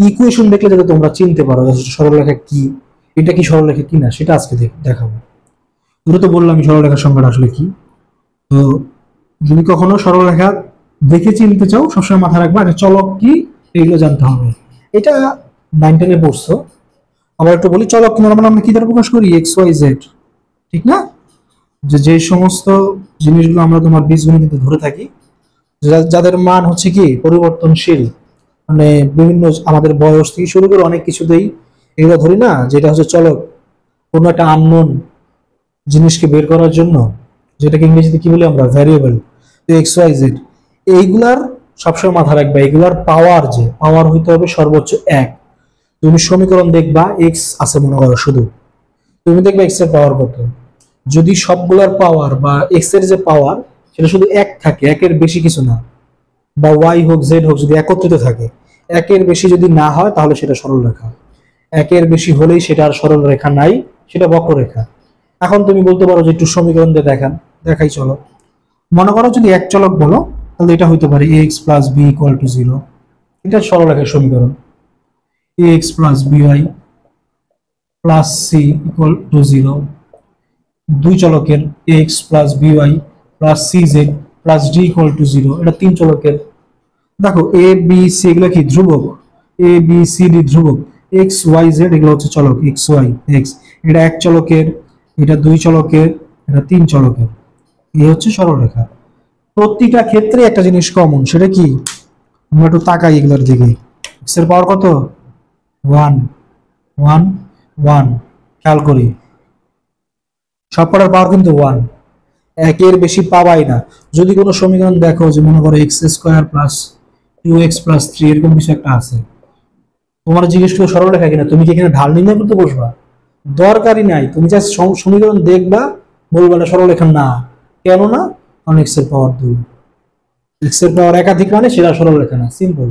Equation দেখলে যাতে তোমরা চিনতে পারো সরলরেখা কি, এটা কি সরলরেখা কি না সেটা আজকে দেখাবো। পুরো তো বললাম সরলরেখার সংজ্ঞাটা আসলে কি। তো যদি কখনো সরলরেখা দেখে চিনতে চাও সবসময় মাথায় রাখবা আগে চলক কি এগুলো জানতে হবে। এটা 9-10 পড়ছো। আবার একটু বলি চলক নরমাল আমরা কি দ্বারা প্রকাশ করি, এক্স ওয়াই জেড, ঠিক না? যে সমস্ত জিনিসগুলো আমরা তোমার বীজগণিতে ধরে থাকি যাদের মান হচ্ছে কি পরিবর্তনশীল, মানে বিভিন্ন আমাদের বয়স থেকে শুরু করে অনেক কিছুতেই এগুলো ধরি না, যেটা হচ্ছে চলক কোনো একটা আননোন জিনিসকে বের করার জন্য, যেটাকে ইংরেজিতে কি বলি আমরা ভ্যারিয়েবল, এক্স ওয়াই জেড, এইগুলার সবসময় মাথা রাখবে এগুলার পাওয়ার হইতে হবে সর্বোচ্চ 1। তুমি সমীকরণ দেখবা এক্স আছে মনে করো শুধু, তুমি দেখবে এক্স এর পাওয়ার কত। যদি সবগুলার পাওয়ার বা এক্স এর যে পাওয়ার সেটা শুধু 1 থাকে, 1-এর বেশি কিছু না, বা ওয়াই হোক জেড হোক যদি একত্রিত থাকে, 1-এর বেশি যদি না হয় তাহলে সেটা সরলরেখা, 1-এর বেশি হলেই সেটা আর সরলরেখা নাই, সেটা বক্ররেখা। এখন তুমি বলতে পারো যে একটু সমীকরণ দিয়ে দেখাই চলো। মনে করো যদি এক চলক বলো তাহলে এটা হইতে পারে x plus b equal to 0, এটা সরলরেখার সমীকরণ। X plus b y plus c equal to 0, দুই চলকের x plus b y plus c z plus d equal to 0, এটা তিন চলকের। দেখো এ বি সি এগুলো কি ধ্রুবক, এ বি সি ডি ধ্রুবক, এক্স ওয়াই জেড এগুলো হচ্ছে চলক, এক্স ওয়াই এক্স, এটা এক চলকের, এটা দুই চলকের, এটা তিন চলকের। এই হচ্ছে সরলরেখা। প্রতিটা ক্ষেত্রে একটা জিনিস কমন, সেটা কি আমরা একটু তাকাই এগুলোর দিকে। এক্স এর পাওয়ার কত 1 1 1, খেয়াল করি সবকটার পাওয়ার কিন্তু 1, 1-এর বেশি পাবাই না। যদি কোনো সমীকরণ দেখো যে মনে করো x square plus 2x plus 3 এরকম কিছু একটা আছে, তোমার জিজ্ঞেস করে সরলরেখা কিনা, তুমি কি এখানে ঢাল নির্ণয় করতে বসবা? দরকারই নাই, তুমি জাস্ট সমীকরণ দেখবা, বলবা না সরলরেখা না। কেন না? কারণ এক্স এর পাওয়ার 2, এক্স এর পাওয়ার একাধিক মানে সেটা সরলরেখা না, সিম্পল।